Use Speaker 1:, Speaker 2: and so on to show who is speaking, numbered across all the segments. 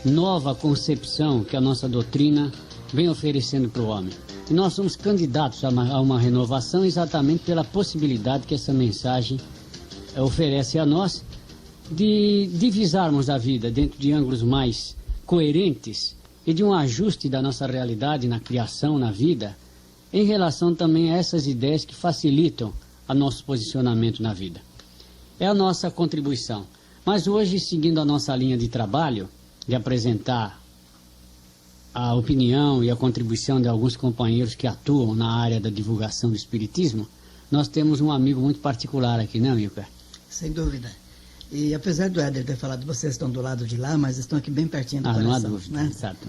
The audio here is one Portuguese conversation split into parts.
Speaker 1: nova concepção que a nossa doutrina vem oferecendo para o homem. E nós somos candidatos a uma renovação exatamente pela possibilidade que essa mensagem oferece a nós de divisarmos a vida dentro de ângulos mais coerentes e de um ajuste da nossa realidade na criação, na vida, em relação também a essas ideias que facilitam o nosso posicionamento na vida. É a nossa contribuição. Mas hoje, seguindo a nossa linha de trabalho, de apresentar a opinião e a contribuição de alguns companheiros que atuam na área da divulgação do Espiritismo, nós temos um amigo muito particular aqui, né, Amilcar?
Speaker 2: Sem dúvida. E apesar do Éder ter falado, vocês estão do lado de lá, mas estão aqui bem pertinho do coração.
Speaker 1: Não há dúvida,
Speaker 2: né?
Speaker 1: Exato.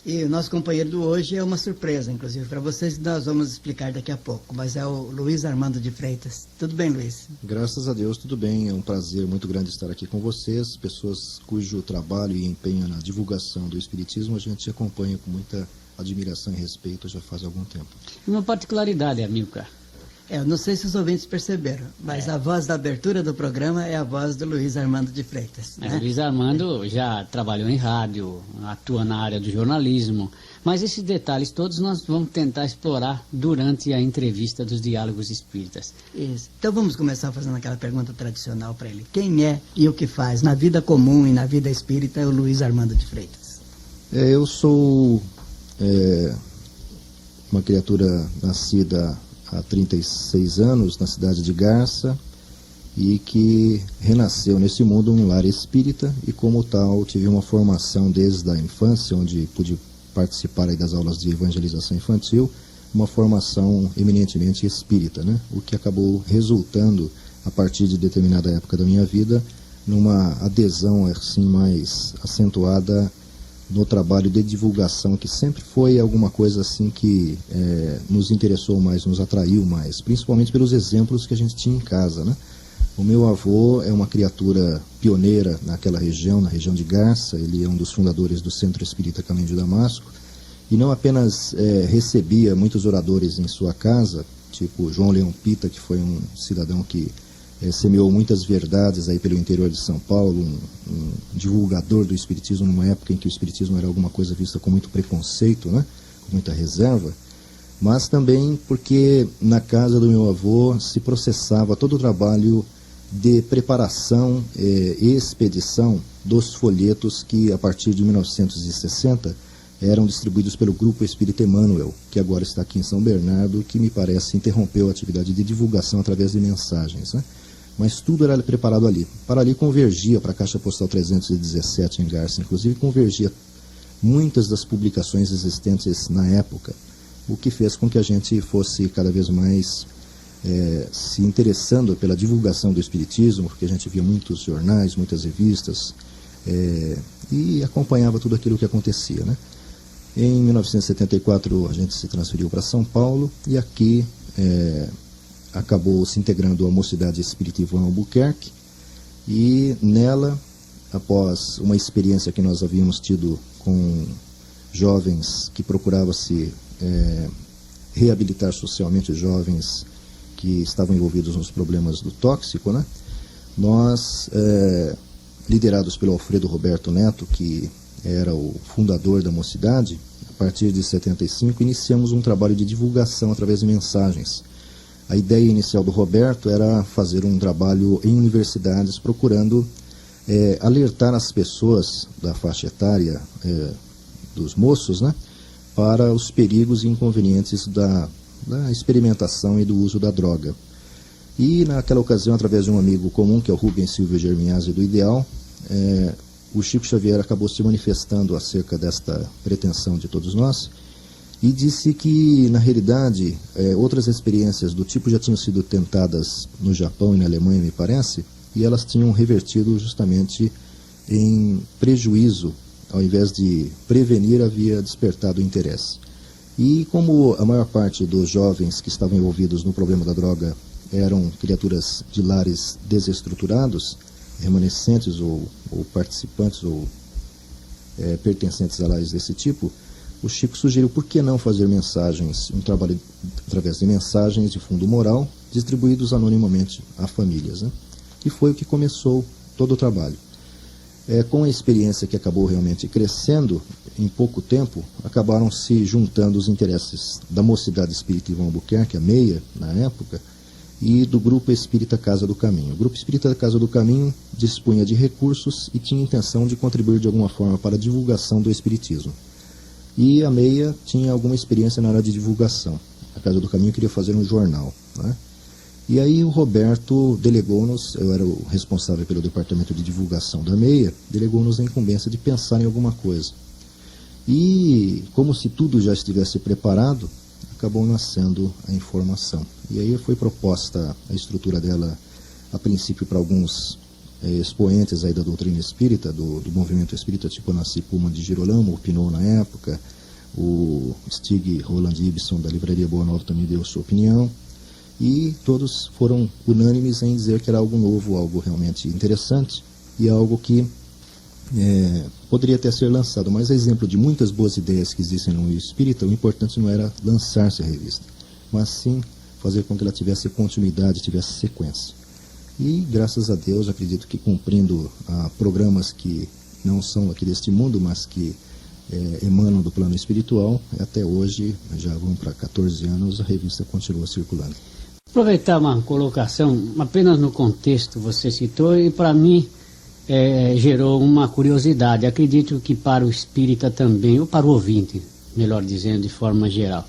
Speaker 2: E o nosso companheiro do hoje é uma surpresa, inclusive, para vocês, que nós vamos explicar daqui a pouco. Mas é o Luiz Armando de Freitas. Tudo bem, Luiz?
Speaker 3: Graças a Deus, tudo bem. É um prazer muito grande estar aqui com vocês, pessoas cujo trabalho e empenho na divulgação do Espiritismo a gente acompanha com muita admiração e respeito já faz algum tempo.
Speaker 1: Uma particularidade, Amilcar.
Speaker 2: Eu não sei se os ouvintes perceberam, mas a voz da abertura do programa é a voz do Luiz Armando de Freitas. Né?
Speaker 1: O Luiz Armando já trabalhou em rádio, atua na área do jornalismo, mas esses detalhes todos nós vamos tentar explorar durante a entrevista dos Diálogos Espíritas.
Speaker 2: Isso. Então vamos começar fazendo aquela pergunta tradicional para ele. Quem é e o que faz na vida comum e na vida espírita é o Luiz Armando de Freitas?
Speaker 3: Eu sou uma criatura nascida há 36 anos na cidade de Garça e que renasceu nesse mundo um lar espírita e como tal tive uma formação desde a infância, onde pude participar aí das aulas de evangelização infantil, uma formação eminentemente espírita, né? O que acabou resultando, a partir de determinada época da minha vida, numa adesão assim mais acentuada no trabalho de divulgação, que sempre foi alguma coisa assim que nos interessou mais, nos atraiu mais, principalmente pelos exemplos que a gente tinha em casa, né? O meu avô é uma criatura pioneira naquela região, na região de Garça. Ele é um dos fundadores do Centro Espírita Caminho de Damasco, e não apenas recebia muitos oradores em sua casa, tipo João Leão Pita, que foi um cidadão que semeou muitas verdades aí pelo interior de São Paulo, um divulgador do Espiritismo numa época em que o Espiritismo era alguma coisa vista com muito preconceito, né? Com muita reserva, mas também porque na casa do meu avô se processava todo o trabalho de preparação e expedição dos folhetos que a partir de 1960 eram distribuídos pelo Grupo Espírita Emmanuel, que agora está aqui em São Bernardo, que me parece interrompeu a atividade de divulgação através de mensagens, né? Mas tudo era preparado ali. Para ali convergia para a Caixa Postal 317 em Garça, inclusive convergia muitas das publicações existentes na época, o que fez com que a gente fosse cada vez mais se interessando pela divulgação do Espiritismo, porque a gente via muitos jornais, muitas revistas, e acompanhava tudo aquilo que acontecia, né? Em 1974 a gente se transferiu para São Paulo e aqui acabou se integrando a Mocidade Espírita Ivan Albuquerque, e nela, após uma experiência que nós havíamos tido com jovens que procuravam se reabilitar socialmente, jovens que estavam envolvidos nos problemas do tóxico, né? Nós, liderados pelo Alfredo Roberto Neto, que era o fundador da Mocidade, a partir de 75, iniciamos um trabalho de divulgação através de mensagens. A ideia inicial do Roberto era fazer um trabalho em universidades, procurando alertar as pessoas da faixa etária dos moços, né, para os perigos e inconvenientes da experimentação e do uso da droga. E naquela ocasião, através de um amigo comum, que é o Rubens Silva Germinhazzi do Ideal, o Chico Xavier acabou se manifestando acerca desta pretensão de todos nós, e disse que, na realidade, outras experiências do tipo já tinham sido tentadas no Japão e na Alemanha, me parece, e elas tinham revertido justamente em prejuízo, ao invés de prevenir, havia despertado interesse. E como a maior parte dos jovens que estavam envolvidos no problema da droga eram criaturas de lares desestruturados, remanescentes ou participantes ou pertencentes a lares desse tipo, o Chico sugeriu por que não fazer mensagens, um trabalho através de mensagens de fundo moral, distribuídos anonimamente a famílias, né? E foi o que começou todo o trabalho. Com a experiência que acabou realmente crescendo, em pouco tempo, acabaram se juntando os interesses da Mocidade Espírita Ivan Albuquerque, a MEIA, na época, e do Grupo Espírita Casa do Caminho. O Grupo Espírita Casa do Caminho dispunha de recursos e tinha intenção de contribuir de alguma forma para a divulgação do Espiritismo. E a MEIA tinha alguma experiência na área de divulgação. A Casa do Caminho queria fazer um jornal, né? E aí o Roberto delegou-nos, eu era o responsável pelo departamento de divulgação da MEIA, delegou-nos a incumbência de pensar em alguma coisa. E como se tudo já estivesse preparado, acabou nascendo a informação. E aí foi proposta a estrutura dela, a princípio, para alguns expoentes aí da doutrina espírita, do movimento espírita, tipo Nasci Puma de Girolamo, o Pinot na época, o Stig Roland Ibsen da Livraria Boa Nova também deu sua opinião. E todos foram unânimes em dizer que era algo novo, algo realmente interessante e algo que poderia até ser lançado. Mas a exemplo de muitas boas ideias que existem no meio espírita, o importante não era lançar-se a revista, mas sim fazer com que ela tivesse continuidade, tivesse sequência. E graças a Deus, acredito que cumprindo programas que não são aqui deste mundo, mas que emanam do plano espiritual, até hoje, já vão para 14 anos, a revista continua circulando.
Speaker 1: Aproveitar uma colocação, apenas no contexto você citou, e para mim gerou uma curiosidade. Acredito que para o espírita também, ou para o ouvinte, melhor dizendo, de forma geral.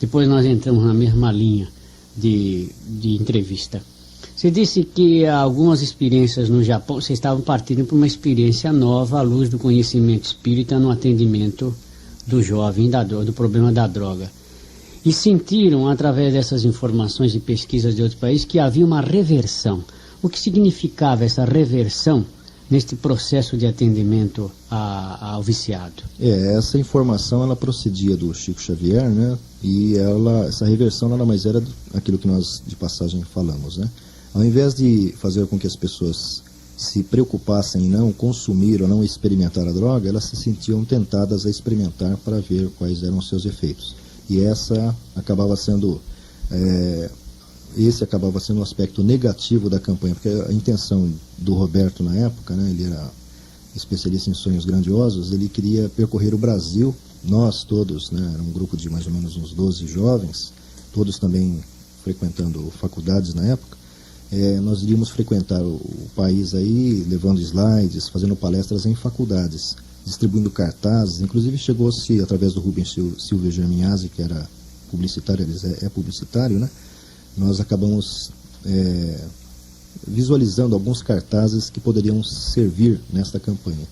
Speaker 1: Depois nós entramos na mesma linha de entrevista. Você disse que algumas experiências no Japão, vocês estavam partindo para uma experiência nova à luz do conhecimento espírita no atendimento do jovem, do problema da droga. E sentiram, através dessas informações e pesquisas de outros países, que havia uma reversão. O que significava essa reversão neste processo de atendimento ao viciado?
Speaker 3: Essa informação ela procedia do Chico Xavier, né? E essa reversão nada mais era aquilo que nós de passagem falamos, né? Ao invés de fazer com que as pessoas se preocupassem em não consumir ou não experimentar a droga, elas se sentiam tentadas a experimentar para ver quais eram os seus efeitos. E esse acabava sendo o aspecto negativo da campanha, porque a intenção do Roberto na época, né, ele era especialista em sonhos grandiosos, ele queria percorrer o Brasil, nós todos, né, era um grupo de mais ou menos uns 12 jovens, todos também frequentando faculdades na época, nós iríamos frequentar o país aí, levando slides, fazendo palestras em faculdades, distribuindo cartazes, inclusive chegou-se, através do Rubens Silva Germinhazzi, que era publicitário, ele é publicitário, né? Nós acabamos visualizando alguns cartazes que poderiam servir nesta campanha.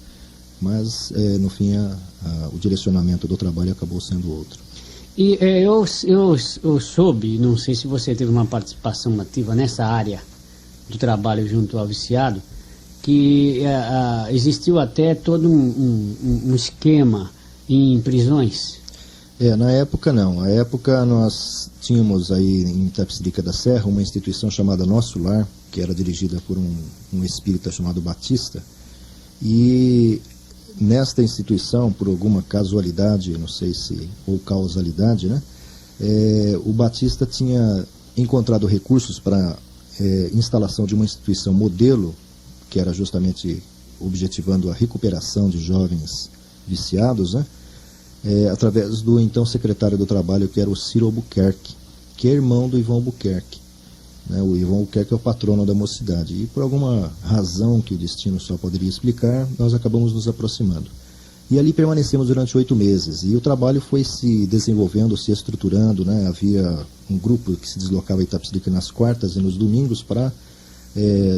Speaker 3: Mas, no fim, o direcionamento do trabalho acabou sendo outro.
Speaker 1: E eu soube, não sei se você teve uma participação ativa nessa área do trabalho junto ao viciado, que existiu até todo um esquema em prisões.
Speaker 3: Na época não. Na época nós tínhamos aí em Itapecerica da Serra uma instituição chamada Nosso Lar, que era dirigida por um espírita chamado Batista. E nesta instituição, por alguma casualidade, não sei se, ou causalidade, né, o Batista tinha encontrado recursos para instalação de uma instituição modelo, que era justamente objetivando a recuperação de jovens viciados, né? Através do então secretário do Trabalho, que era o Ciro Albuquerque, que é irmão do Ivan Albuquerque. Né? O Ivan Albuquerque é o patrono da mocidade. E por alguma razão que o destino só poderia explicar, nós acabamos nos aproximando. E ali permanecemos durante 8 meses. E o trabalho foi se desenvolvendo, se estruturando, né? Havia um grupo que se deslocava a Itapecerica nas quartas e nos domingos para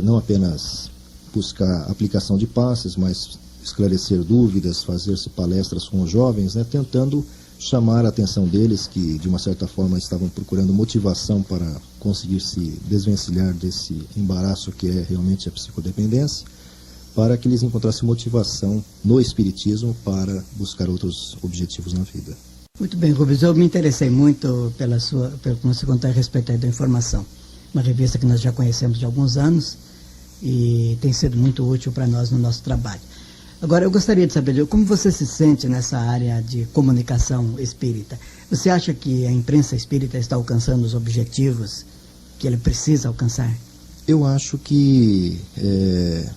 Speaker 3: não apenas buscar aplicação de passes, mas esclarecer dúvidas, fazer-se palestras com os jovens, né, tentando chamar a atenção deles, que de uma certa forma estavam procurando motivação para conseguir se desvencilhar desse embaraço que é realmente a psicodependência, para que eles encontrassem motivação no espiritismo para buscar outros objetivos na vida.
Speaker 2: Muito bem, Rubens, eu me interessei muito pelo que você contou a respeito da informação. Uma revista que nós já conhecemos de alguns anos e tem sido muito útil para nós no nosso trabalho. Agora, eu gostaria de saber como você se sente nessa área de comunicação espírita. Você acha que a imprensa espírita está alcançando os objetivos que ele precisa alcançar?
Speaker 3: Eu acho que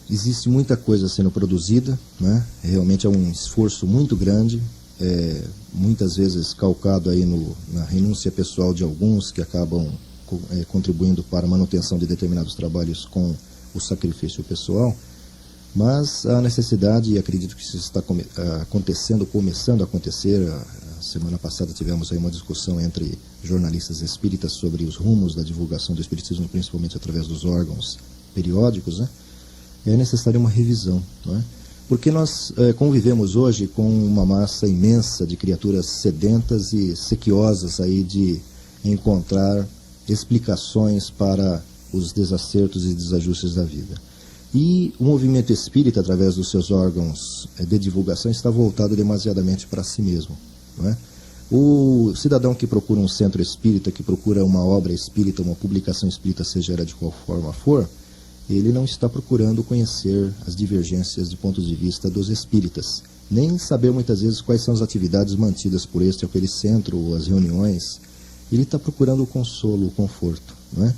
Speaker 3: existe muita coisa sendo produzida, né? Realmente é um esforço muito grande, muitas vezes calcado aí na renúncia pessoal de alguns que acabam contribuindo para a manutenção de determinados trabalhos com o sacrifício pessoal, mas a necessidade, e acredito que isso está começando a acontecer. A semana passada tivemos aí uma discussão entre jornalistas espíritas sobre os rumos da divulgação do espiritismo, principalmente através dos órgãos periódicos, né? É necessária uma revisão, não é? Porque nós convivemos hoje com uma massa imensa de criaturas sedentas e sequiosas aí de encontrar explicações para os desacertos e desajustes da vida. E o movimento espírita, através dos seus órgãos de divulgação, está voltado demasiadamente para si mesmo, não é? O cidadão que procura um centro espírita, que procura uma obra espírita, uma publicação espírita, seja ela de qual forma for, ele não está procurando conhecer as divergências de pontos de vista dos espíritas, nem saber muitas vezes quais são as atividades mantidas por este ou aquele centro, ou as reuniões. Ele está procurando o consolo, o conforto, não é?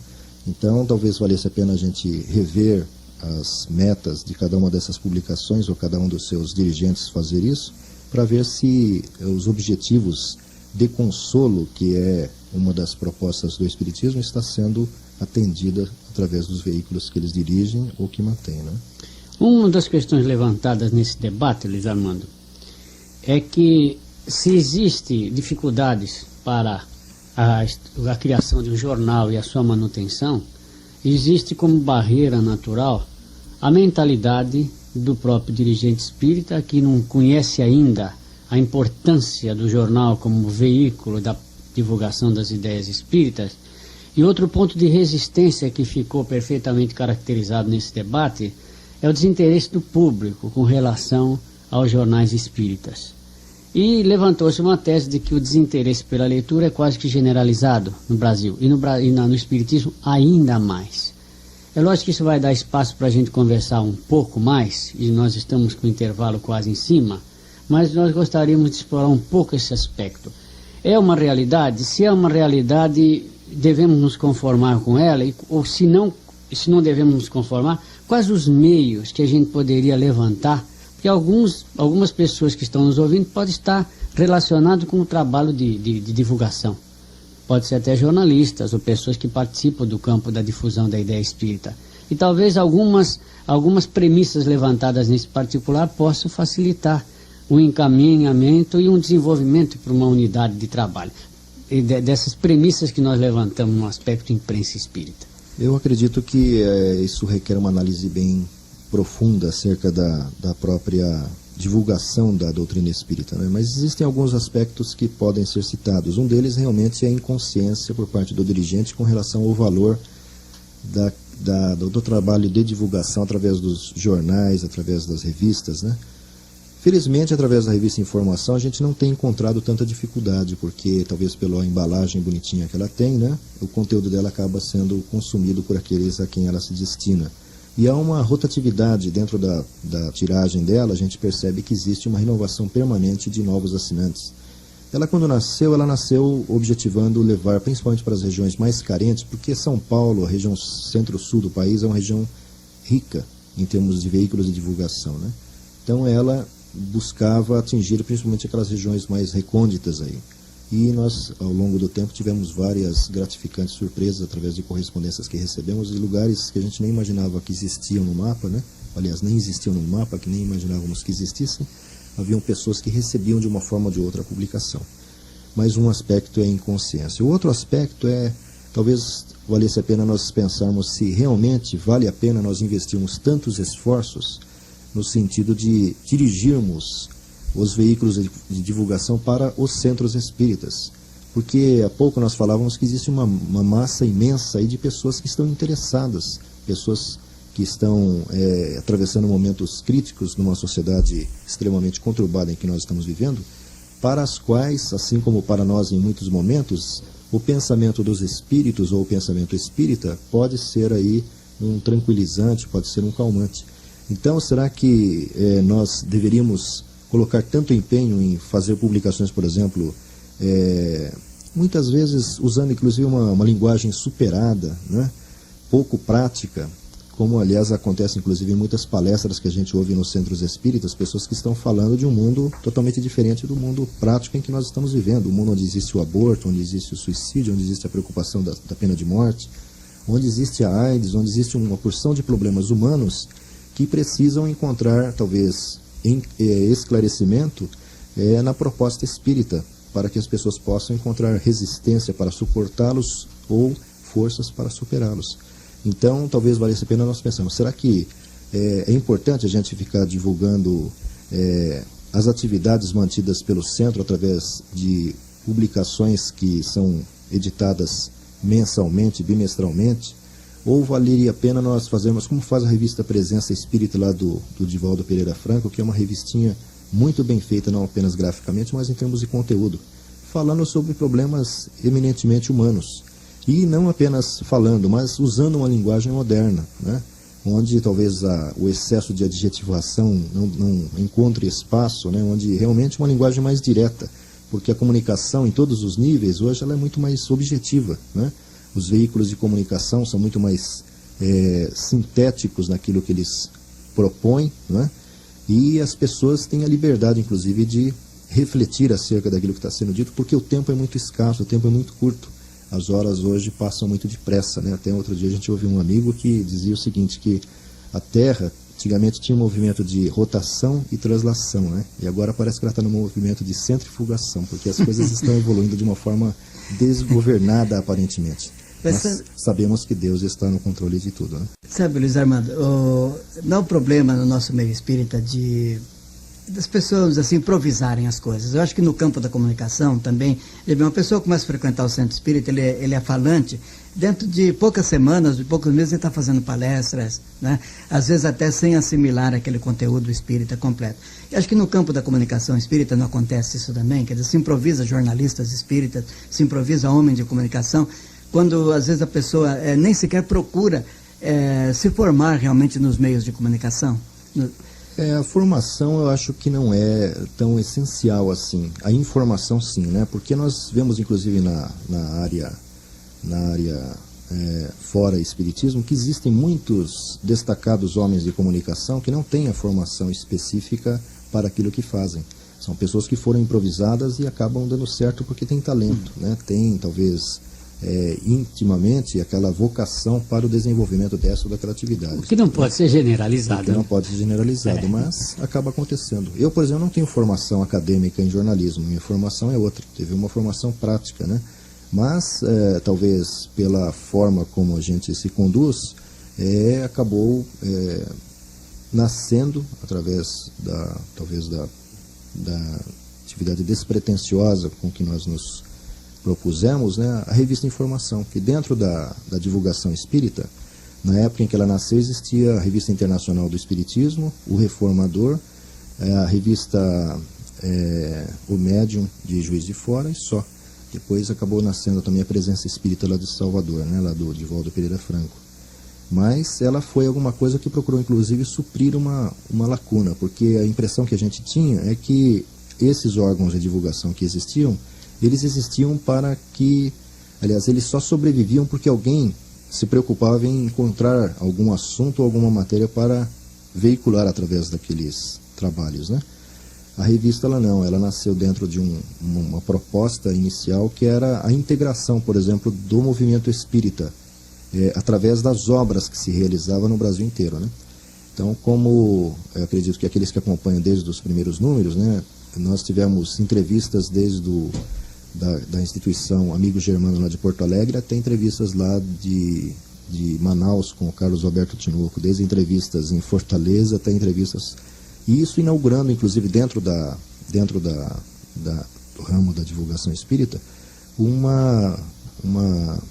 Speaker 3: Então, talvez valesse a pena a gente rever as metas de cada uma dessas publicações, ou cada um dos seus dirigentes fazer isso, para ver se os objetivos de consolo, que é uma das propostas do Espiritismo, está sendo atendida através dos veículos que eles dirigem ou que mantêm, né?
Speaker 1: Uma das questões levantadas nesse debate, Luiz Armando, é que se existe dificuldades para a criação de um jornal e a sua manutenção, existe como barreira natural a mentalidade do próprio dirigente espírita, que não conhece ainda a importância do jornal como veículo da divulgação das ideias espíritas. E outro ponto de resistência que ficou perfeitamente caracterizado nesse debate é o desinteresse do público com relação aos jornais espíritas. E levantou-se uma tese de que o desinteresse pela leitura é quase que generalizado no Brasil, e no Espiritismo ainda mais. É lógico que isso vai dar espaço para a gente conversar um pouco mais, e nós estamos com o intervalo quase em cima, mas nós gostaríamos de explorar um pouco esse aspecto. É uma realidade? Se é uma realidade, devemos nos conformar com ela, ou se não devemos nos conformar, quais os meios que a gente poderia levantar? Porque algumas pessoas que estão nos ouvindo podem estar relacionadas com o trabalho de divulgação. Pode ser até jornalistas ou pessoas que participam do campo da difusão da ideia espírita. E talvez algumas premissas levantadas nesse particular possam facilitar o encaminhamento e um desenvolvimento para uma unidade de trabalho. E dessas premissas que nós levantamos no aspecto imprensa espírita.
Speaker 3: Eu acredito que isso requer uma análise bem profunda acerca da própria divulgação da doutrina espírita, né? Mas existem alguns aspectos que podem ser citados. Um deles realmente é a inconsciência por parte do dirigente com relação ao valor do trabalho de divulgação através dos jornais, através das revistas, né? Felizmente, através da revista Informação, a gente não tem encontrado tanta dificuldade, porque talvez pela embalagem bonitinha que ela tem, né, o conteúdo dela acaba sendo consumido por aqueles a quem ela se destina. E há uma rotatividade dentro da tiragem dela, a gente percebe que existe uma renovação permanente de novos assinantes. Ela, quando nasceu, ela nasceu objetivando levar principalmente para as regiões mais carentes, porque São Paulo, a região centro-sul do país, é uma região rica em termos de veículos de divulgação, né? Então ela buscava atingir principalmente aquelas regiões mais recônditas aí. E nós, ao longo do tempo, tivemos várias gratificantes surpresas através de correspondências que recebemos de lugares que a gente nem imaginava que existiam no mapa, né? Aliás, nem existiam no mapa, que nem imaginávamos que existissem. Haviam pessoas que recebiam de uma forma ou de outra a publicação. Mas um aspecto é a inconsciência. O outro aspecto é, talvez valesse a pena nós pensarmos se realmente vale a pena nós investirmos tantos esforços no sentido de dirigirmos os veículos de divulgação para os centros espíritas. Porque há pouco nós falávamos que existe uma massa imensa aí de pessoas que estão interessadas, pessoas que estão atravessando momentos críticos numa sociedade extremamente conturbada em que nós estamos vivendo, para as quais, assim como para nós em muitos momentos, o pensamento dos espíritos ou o pensamento espírita pode ser aí um tranquilizante, pode ser um calmante. Então, será que nós deveríamos colocar tanto empenho em fazer publicações, por exemplo, muitas vezes usando inclusive uma linguagem superada, né? pouco prática, como aliás acontece inclusive em muitas palestras que a gente ouve nos centros espíritas, pessoas que estão falando de um mundo totalmente diferente do mundo prático em que nós estamos vivendo, um mundo onde existe o aborto, onde existe o suicídio, onde existe a preocupação da pena de morte, onde existe a AIDS, onde existe uma porção de problemas humanos que precisam encontrar talvez esclarecimento na proposta espírita, para que as pessoas possam encontrar resistência para suportá-los ou forças para superá-los. Então, talvez valesse a pena nós pensarmos, será que é importante a gente ficar divulgando as atividades mantidas pelo centro através de publicações que são editadas mensalmente, bimestralmente, ou valeria a pena nós fazermos como faz a revista Presença Espírita lá do Divaldo Pereira Franco, que é uma revistinha muito bem feita, não apenas graficamente, mas em termos de conteúdo, falando sobre problemas eminentemente humanos. E não apenas falando, mas usando uma linguagem moderna, né? Onde talvez o excesso de adjetivação não encontre espaço, né? Onde realmente uma linguagem mais direta, porque a comunicação em todos os níveis hoje ela é muito mais objetiva, né? Os veículos de comunicação são muito mais sintéticos naquilo que eles propõem, né? E as pessoas têm a liberdade, inclusive, de refletir acerca daquilo que está sendo dito, porque o tempo é muito escasso, o tempo é muito curto. As horas hoje passam muito depressa, né? Até outro dia a gente ouviu um amigo que dizia o seguinte, que a Terra antigamente tinha um movimento de rotação e translação, né? E agora parece que ela está no movimento de centrifugação, porque as coisas estão evoluindo de uma forma desgovernada, aparentemente. Mas sabemos que Deus está no controle de tudo, né?
Speaker 2: Sabe, Luiz Armando, não é um problema no nosso meio espírita das pessoas assim improvisarem as coisas. Eu acho que no campo da comunicação também, uma pessoa que começa a frequentar o centro espírita, ele é falante, dentro de poucas semanas, de poucos meses ele está fazendo palestras, né? Às vezes até sem assimilar aquele conteúdo espírita completo. E acho que no campo da comunicação espírita não acontece isso também, quer dizer, se improvisa jornalistas espíritas, se improvisa homem de comunicação, quando às vezes a pessoa nem sequer procura se formar realmente nos meios de comunicação.
Speaker 3: A formação eu acho que não é tão essencial assim. A informação sim, né? Porque nós vemos inclusive na área fora espiritismo que existem muitos destacados homens de comunicação que não têm a formação específica para aquilo que fazem. São pessoas que foram improvisadas e acabam dando certo porque têm talento, né? Tem talvez intimamente aquela vocação para o desenvolvimento dessa ou daquela atividade.
Speaker 1: O que não pode ser generalizado.
Speaker 3: O que não pode ser generalizado, mas acaba acontecendo. Eu, por exemplo, não tenho formação acadêmica em jornalismo, minha formação é outra, teve uma formação prática, né? Mas, talvez pela forma como a gente se conduz, acabou nascendo, através talvez da atividade despretensiosa com que nós nos propusemos, né, a revista Informação, que dentro da divulgação espírita, na época em que ela nasceu, existia a Revista Internacional do Espiritismo, o Reformador, a revista O Médium de Juiz de Fora e só. Depois acabou nascendo também a Presença Espírita lá de Salvador, né, lá do Divaldo Pereira Franco. Mas ela foi alguma coisa que procurou inclusive suprir uma lacuna, porque a impressão que a gente tinha é que esses órgãos de divulgação que existiam, eles existiam para que, aliás, eles só sobreviviam porque alguém se preocupava em encontrar algum assunto ou alguma matéria para veicular através daqueles trabalhos, né? A revista ela nasceu dentro de uma proposta inicial que era a integração, por exemplo, do movimento espírita, através das obras que se realizavam no Brasil inteiro, né? Então, como eu acredito que aqueles que acompanham desde os primeiros números, né, nós tivemos entrevistas desde da instituição Amigo Germano lá de Porto Alegre até entrevistas lá de Manaus com o Carlos Alberto Tinoco, desde entrevistas em Fortaleza até entrevistas, e isso inaugurando inclusive dentro do ramo da divulgação espírita uma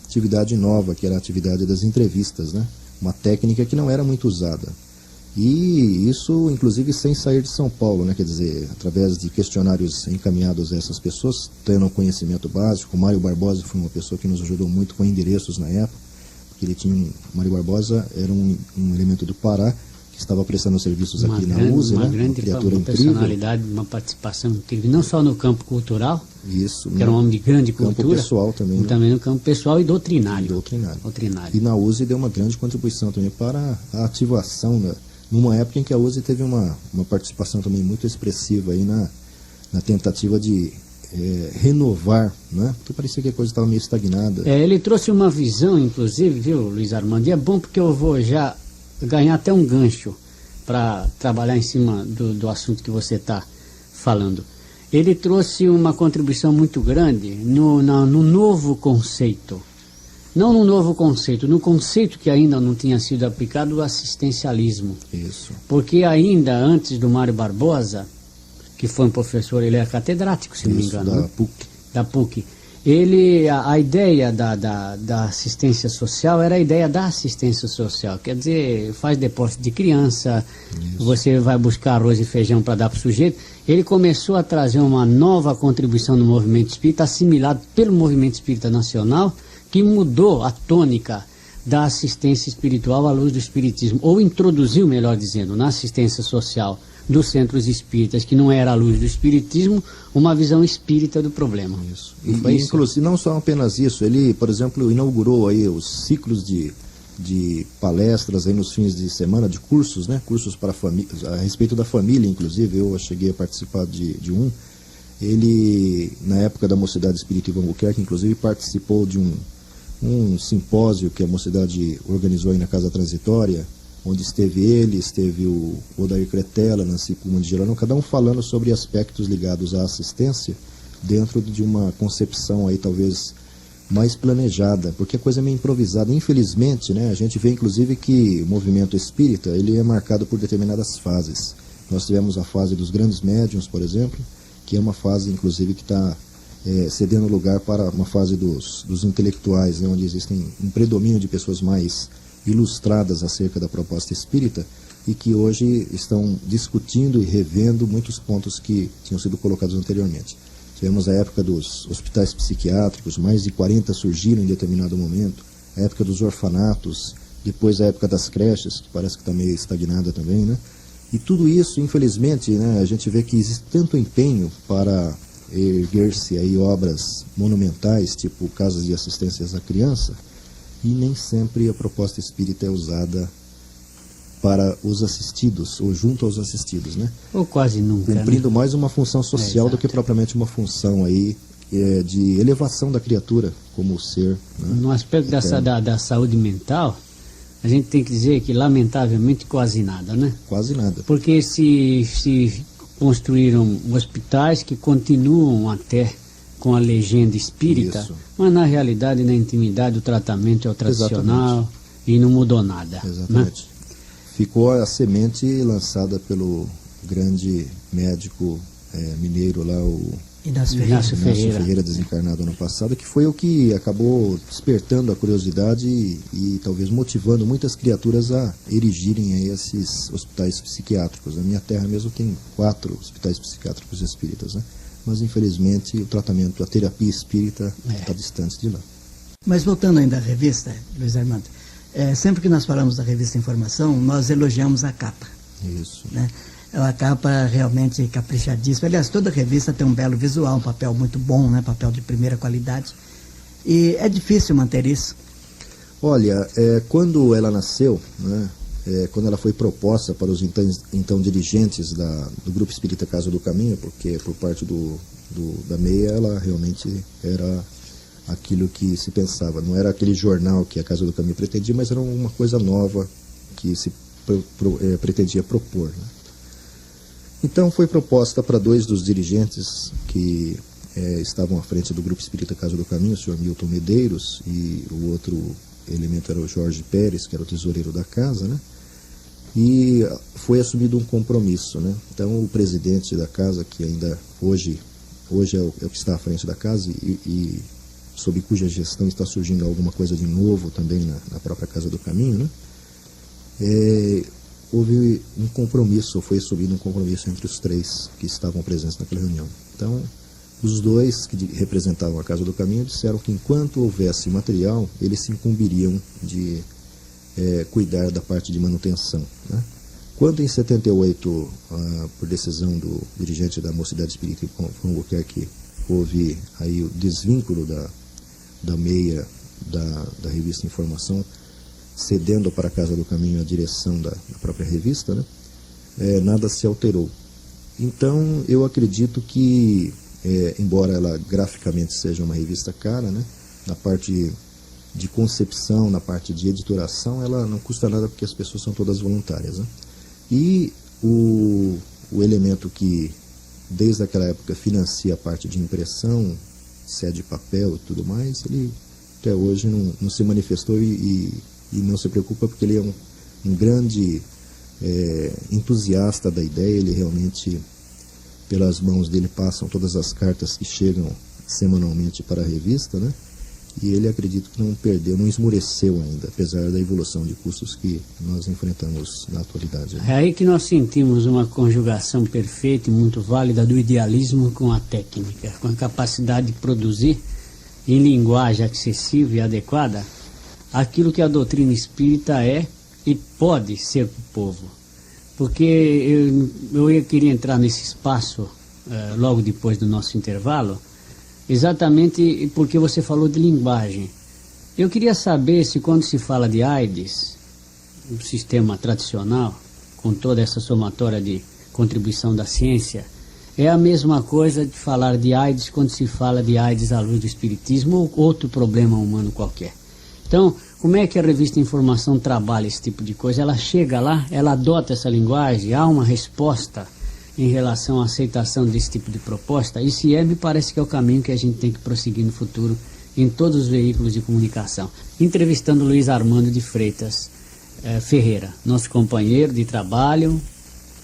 Speaker 3: atividade nova, que era a atividade das entrevistas, né? Uma técnica que não era muito usada. E isso, inclusive, sem sair de São Paulo, né? Quer dizer, através de questionários encaminhados a essas pessoas, tendo um conhecimento básico. O Mário Barbosa foi uma pessoa que nos ajudou muito com endereços na época, porque o Mário Barbosa era um elemento do Pará, que que estava prestando serviços aqui na
Speaker 1: grande,
Speaker 3: USE,
Speaker 1: uma
Speaker 3: né?
Speaker 1: grande
Speaker 3: Uma criatura
Speaker 1: uma
Speaker 3: incrível.
Speaker 1: personalidade, uma participação incrível, não só no campo cultural,
Speaker 3: Isso,
Speaker 1: que era um homem de grande
Speaker 3: campo
Speaker 1: cultura,
Speaker 3: pessoal também, né?
Speaker 1: também no campo pessoal e doutrinário.
Speaker 3: Doutrinário.
Speaker 1: Doutrinário.
Speaker 3: E na USE deu uma grande contribuição também para a ativação, né? Numa época em que a USE teve uma participação também muito expressiva aí na tentativa de renovar, né? Porque parecia que a coisa estava meio estagnada.
Speaker 1: Ele trouxe uma visão, inclusive, viu, Luiz Armando, e é bom porque eu vou já ganhar até um gancho para trabalhar em cima do assunto que você está falando. Ele trouxe uma contribuição muito grande no novo conceito. Não no novo conceito, no conceito que ainda não tinha sido aplicado, o assistencialismo.
Speaker 3: Isso.
Speaker 1: Porque ainda antes do Mário Barbosa, que foi um professor, ele é catedrático, se não me engano,
Speaker 3: da
Speaker 1: né?
Speaker 3: PUC.
Speaker 1: Da PUC. A ideia da assistência social era a ideia da assistência social. Quer dizer, faz depósito de criança, você vai buscar arroz e feijão para dar para o sujeito. Ele começou a trazer uma nova contribuição no movimento espírita, assimilado pelo movimento espírita nacional, que mudou a tônica da assistência espiritual à luz do espiritismo, ou introduziu, melhor dizendo, na assistência social dos centros espíritas, que não era a luz do espiritismo, uma visão espírita do problema.
Speaker 3: Isso.
Speaker 1: Não foi isso?
Speaker 3: Inclusive, não só apenas isso, ele, por exemplo, inaugurou aí os ciclos de palestras aí nos fins de semana, de cursos, né? Cursos para a respeito da família, inclusive, eu cheguei a participar de um. Ele, na época da Mocidade Espírita Ivan Buquerque, inclusive, participou de um simpósio que a Mocidade organizou aí na Casa Transitória, onde esteve o Odair Cretella, Nancy Puma de Geralão, cada um falando sobre aspectos ligados à assistência dentro de uma concepção aí talvez mais planejada, porque a coisa é meio improvisada. Infelizmente, né, a gente vê inclusive que o movimento espírita ele é marcado por determinadas fases. Nós tivemos a fase dos grandes médiuns, por exemplo, que é uma fase inclusive que está cedendo lugar para uma fase dos intelectuais, né, onde existem um predomínio de pessoas mais ilustradas acerca da proposta espírita e que hoje estão discutindo e revendo muitos pontos que tinham sido colocados anteriormente. Tivemos a época dos hospitais psiquiátricos, mais de 40 surgiram em determinado momento, a época dos orfanatos, depois a época das creches, que parece que está meio estagnada também, né? E tudo isso, infelizmente, né, a gente vê que existe tanto empenho para erguer-se aí obras monumentais, tipo casas de assistências à criança, e nem sempre a proposta espírita é usada para os assistidos, ou junto aos assistidos, né?
Speaker 1: Ou quase nunca.
Speaker 3: Cumprindo mais uma função social do que propriamente uma função aí de elevação da criatura como ser. Né?
Speaker 1: No aspecto da saúde mental, a gente tem que dizer que, lamentavelmente, quase nada, né?
Speaker 3: Quase nada.
Speaker 1: Porque se construíram hospitais que continuam até com a legenda espírita,
Speaker 3: Isso.
Speaker 1: mas na realidade, na intimidade, o tratamento é o tradicional. Exatamente. E não mudou nada.
Speaker 3: Exatamente. Né? Ficou a semente lançada pelo grande médico mineiro lá, o Inácio Ferreira, desencarnado ano passado, que foi o que acabou despertando a curiosidade e talvez motivando muitas criaturas a erigirem aí esses hospitais psiquiátricos. A minha terra mesmo tem 4 hospitais psiquiátricos espíritas, né? Mas infelizmente o tratamento, a terapia espírita está distante de lá.
Speaker 2: Mas voltando ainda à revista, Luiz Armando, sempre que nós falamos da revista Informação, nós elogiamos a capa.
Speaker 3: Isso.
Speaker 2: Né? A capa realmente caprichadíssima. Aliás, toda revista tem um belo visual, um papel muito bom, né? Papel de primeira qualidade. E é difícil manter isso.
Speaker 3: Olha, quando ela nasceu, né? Quando ela foi proposta para os então dirigentes do Grupo Espírita Casa do Caminho, porque por parte da MEIA ela realmente era aquilo que se pensava. Não era aquele jornal que a Casa do Caminho pretendia, mas era uma coisa nova que se pretendia propor. Né? Então foi proposta para 2 dos dirigentes que estavam à frente do Grupo Espírita Casa do Caminho, o senhor Milton Medeiros, e o outro elemento era o Jorge Pérez, que era o tesoureiro da casa, né? E foi assumido um compromisso, né? Então o presidente da casa, que ainda hoje é o que está à frente da casa e sob cuja gestão está surgindo alguma coisa de novo também na própria Casa do Caminho, né? Houve um compromisso, foi assumido um compromisso entre os 3 que estavam presentes naquela reunião. Então, os 2 que representavam a Casa do Caminho disseram que enquanto houvesse material, eles se incumbiriam de cuidar da parte de manutenção. Né? Quando em 78, por decisão do dirigente da Mocidade Espírita em Albuquerque, houve aí o desvínculo da meia da revista Informação, cedendo para a Casa do Caminho a direção da própria revista, né? Nada se alterou. Então, eu acredito que, embora ela graficamente seja uma revista cara, né, na parte de concepção, na parte de editoração, ela não custa nada porque as pessoas são todas voluntárias, né? E o elemento que, desde aquela época, financia a parte de impressão, cede papel e tudo mais, ele até hoje não se manifestou e não se preocupa, porque ele é um grande entusiasta da ideia. Ele realmente, pelas mãos dele passam todas as cartas que chegam semanalmente para a revista, né? E ele, acredito que não perdeu, não esmoreceu ainda, apesar da evolução de custos que nós enfrentamos na atualidade, né?
Speaker 1: É aí que nós sentimos uma conjugação perfeita e muito válida do idealismo com a técnica, com a capacidade de produzir em linguagem acessível e adequada aquilo que a doutrina espírita é e pode ser para o povo. Porque eu queria entrar nesse espaço logo depois do nosso intervalo, exatamente porque você falou de linguagem. Eu queria saber se, quando se fala de AIDS, o sistema tradicional, com toda essa somatória de contribuição da ciência, é a mesma coisa de falar de AIDS quando se fala de AIDS à luz do espiritismo ou outro problema humano qualquer. Então, como é que a revista Informação trabalha esse tipo de coisa? Ela chega lá, ela adota essa linguagem, há uma resposta em relação à aceitação desse tipo de proposta? E se me parece que é o caminho que a gente tem que prosseguir no futuro em todos os veículos de comunicação. Entrevistando Luiz Armando de Freitas Ferreira, nosso companheiro de trabalho,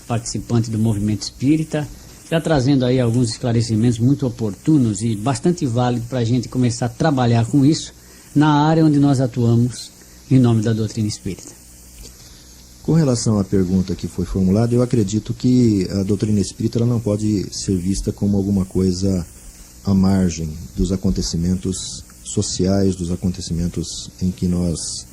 Speaker 1: participante do movimento espírita, já trazendo aí alguns esclarecimentos muito oportunos e bastante válidos para a gente começar a trabalhar com isso na área onde nós atuamos em nome da doutrina espírita.
Speaker 3: Com relação à pergunta que foi formulada, eu acredito que a doutrina espírita ela não pode ser vista como alguma coisa à margem dos acontecimentos sociais, dos acontecimentos em que nós,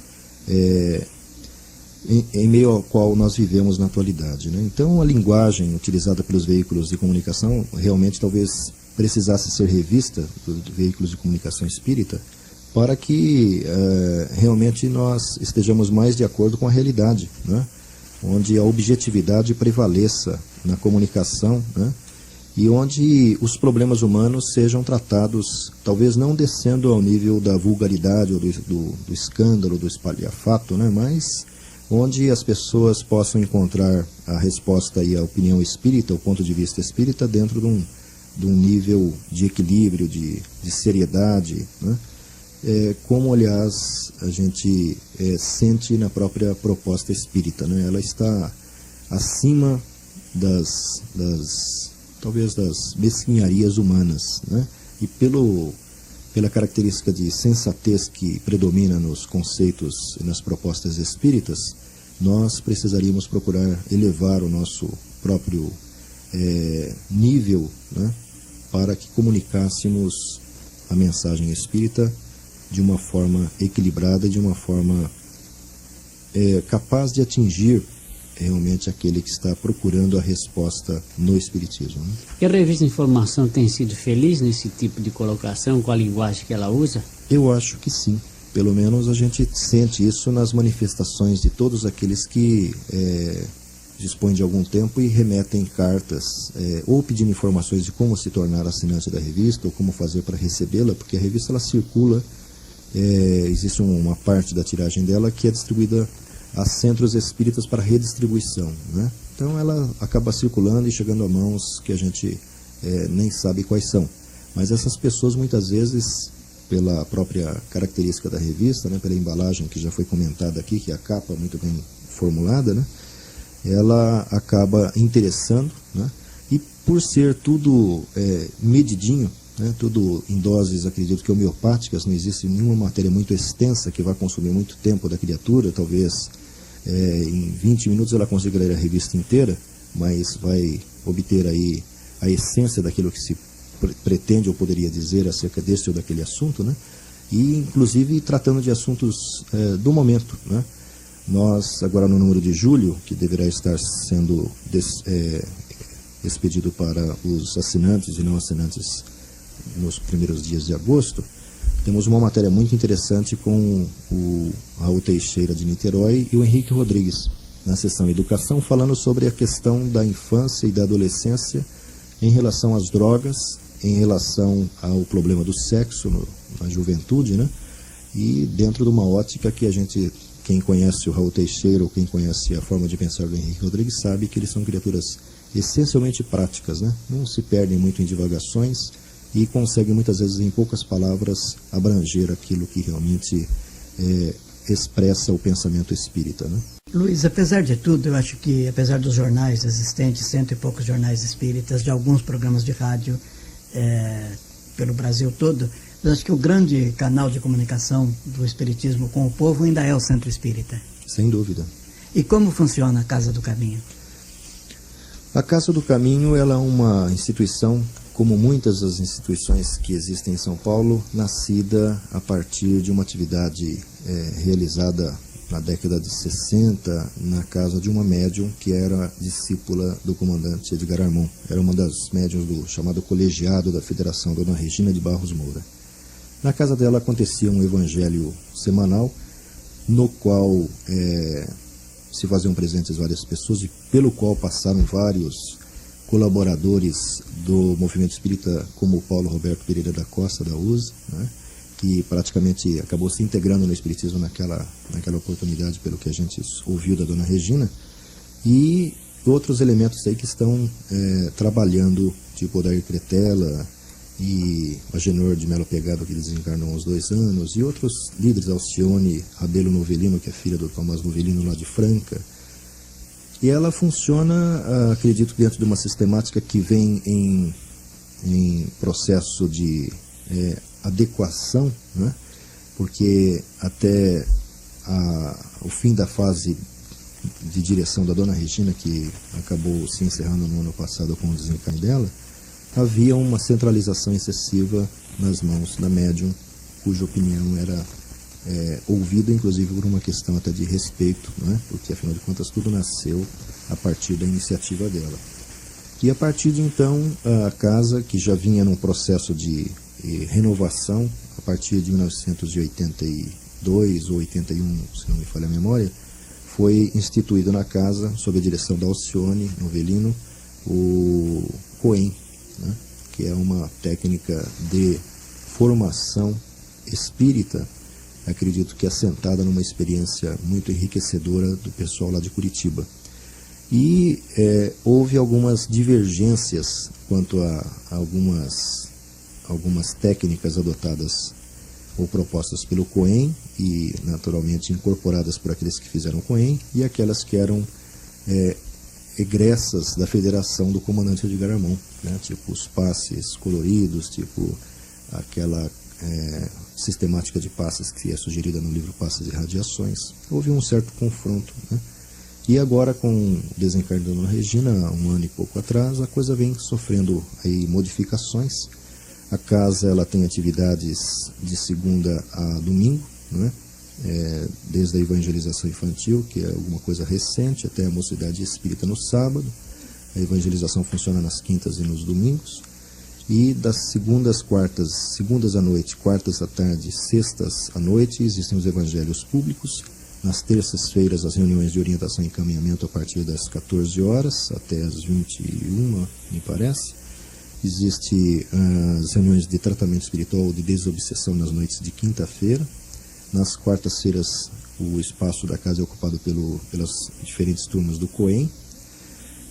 Speaker 3: em meio ao qual nós vivemos na atualidade, né? Então, a linguagem utilizada pelos veículos de comunicação realmente talvez precisasse ser revista dos veículos de comunicação espírita, para que realmente nós estejamos mais de acordo com a realidade, né? Onde a objetividade prevaleça na comunicação, né? E onde os problemas humanos sejam tratados, talvez não descendo ao nível da vulgaridade ou do escândalo, do espalhafato, né? Mas onde as pessoas possam encontrar a resposta e a opinião espírita, o ponto de vista espírita, dentro de um nível de equilíbrio, de seriedade, né? Como, aliás, a gente sente na própria proposta espírita, né? Ela está acima talvez das mesquinharias humanas, né? E pela característica de sensatez que predomina nos conceitos e nas propostas espíritas, nós precisaríamos procurar elevar o nosso próprio nível, né? Para que comunicássemos a mensagem espírita de uma forma equilibrada, de uma forma capaz de atingir realmente aquele que está procurando a resposta no Espiritismo, né?
Speaker 1: E a revista Informação tem sido feliz nesse tipo de colocação, com a linguagem que ela usa?
Speaker 3: Eu acho que sim. Pelo menos a gente sente isso nas manifestações de todos aqueles que dispõem de algum tempo e remetem cartas, ou pedindo informações de como se tornar assinante da revista, ou como fazer para recebê-la, porque a revista ela circula. Existe uma parte da tiragem dela que é distribuída a centros espíritas para redistribuição, né? Então ela acaba circulando e chegando a mãos que a gente nem sabe quais são. Mas essas pessoas, muitas vezes, pela própria característica da revista, né, pela embalagem que já foi comentada aqui, que é a capa muito bem formulada, né, ela acaba interessando, né? E por ser tudo medidinho, né, tudo em doses, acredito que homeopáticas, não existe nenhuma matéria muito extensa que vai consumir muito tempo da criatura. Talvez em 20 minutos ela consiga ler a revista inteira, mas vai obter aí a essência daquilo que se pretende ou poderia dizer acerca desse ou daquele assunto, né? E inclusive tratando de assuntos do momento, né? Nós, agora no número de julho, que deverá estar sendo expedido para os assinantes e não assinantes nos primeiros dias de agosto, temos uma matéria muito interessante com o Raul Teixeira de Niterói e o Henrique Rodrigues, na seção Educação, falando sobre a questão da infância e da adolescência em relação às drogas, em relação ao problema do sexo na juventude, né? E dentro de uma ótica que quem conhece o Raul Teixeira ou quem conhece a forma de pensar do Henrique Rodrigues sabe que eles são criaturas essencialmente práticas, né? Não se perdem muito em divagações e conseguem muitas vezes em poucas palavras abranger aquilo que realmente expressa o pensamento espírita, né?
Speaker 2: Luiz, apesar de tudo, eu acho que apesar dos jornais existentes, 100 e poucos jornais espíritas, de alguns programas de rádio pelo Brasil todo, eu acho que o grande canal de comunicação do espiritismo com o povo ainda é o Centro Espírita.
Speaker 3: Sem dúvida.
Speaker 2: E como funciona a Casa do Caminho?
Speaker 3: A Casa do Caminho ela é uma instituição, como muitas das instituições que existem em São Paulo, nascida a partir de uma atividade realizada na década de 60, na casa de uma médium que era discípula do comandante Edgar Armon. Era uma das médiuns do chamado colegiado da Federação, Dona Regina de Barros Moura. Na casa dela acontecia um evangelho semanal, no qual se faziam presentes várias pessoas e pelo qual passaram vários colaboradores do movimento espírita, como o Paulo Roberto Pereira da Costa, da USA, né? Que praticamente acabou se integrando no espiritismo naquela oportunidade, pelo que a gente ouviu da Dona Regina, e outros elementos aí que estão trabalhando, tipo o Odair Cretela e o Agenor de Melo Pegado, que desencarnou há uns 2 anos, e outros líderes, Alcione Rabelo Novelino, que é filha do Tomás Novelino lá de Franca. E ela funciona, acredito, dentro de uma sistemática que vem em processo de adequação, né? Porque até o fim da fase de direção da Dona Regina, que acabou se encerrando no ano passado com o desencarne dela, havia uma centralização excessiva nas mãos da médium, cuja opinião era ouvida, inclusive por uma questão até de respeito, né? Porque afinal de contas tudo nasceu a partir da iniciativa dela. E a partir de então, a casa, que já vinha num processo de renovação, a partir de 1982 ou 81, se não me falha a memória, foi instituído na casa, sob a direção da Alcione Novelino, o COEM, né? Que é uma técnica de formação espírita, acredito que assentada numa experiência muito enriquecedora do pessoal lá de Curitiba. E houve algumas divergências quanto a algumas técnicas adotadas ou propostas pelo COEM e naturalmente incorporadas por aqueles que fizeram o COEM, e aquelas que eram egressas da federação do comandante Edgar Armon, né? Tipo os passes coloridos, tipo aquela sistemática de passes que é sugerida no livro Passes e Radiações. Houve um certo confronto, né? E agora, com o desencarne da Dona Regina, há 1 ano e pouco atrás, a coisa vem sofrendo aí modificações. A casa ela tem atividades de segunda a domingo, né? Desde a evangelização infantil, que é alguma coisa recente, até a mocidade espírita no sábado. A evangelização funciona nas quintas e nos domingos. E das segundas à noite, quartas à tarde, sextas à noite, existem os evangelhos públicos. Nas terças-feiras, as reuniões de orientação e encaminhamento a partir das 14 horas até as 21, me parece. Existem as reuniões de tratamento espiritual ou de desobsessão nas noites de quinta-feira. Nas quartas-feiras, o espaço da casa é ocupado pelas diferentes turmas do COEM.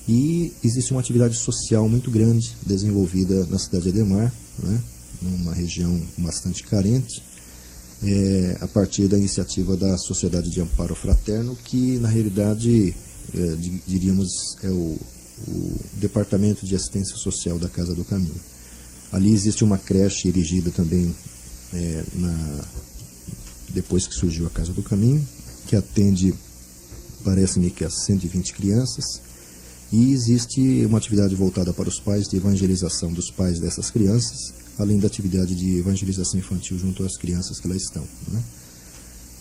Speaker 3: E existe uma atividade social muito grande desenvolvida na cidade de Ademar, né, numa região bastante carente, a partir da iniciativa da Sociedade de Amparo Fraterno, que na realidade, diríamos, é o Departamento de Assistência Social da Casa do Caminho. Ali existe uma creche erigida também depois que surgiu a Casa do Caminho, que atende, parece-me que as 120 crianças, e existe uma atividade voltada para os pais, de evangelização dos pais dessas crianças, além da atividade de evangelização infantil junto às crianças que lá estão, né?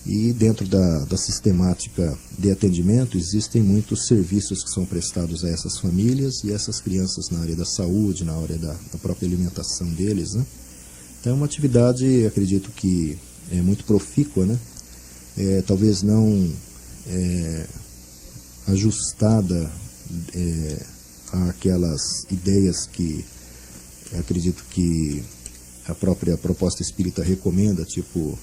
Speaker 3: E dentro da sistemática de atendimento existem muitos serviços que são prestados a essas famílias e essas crianças na área da saúde, na área da própria alimentação deles, né? Então é uma atividade, acredito que é muito profícua, né? Talvez não ajustada àquelas ideias que acredito que a própria proposta espírita recomenda, tipo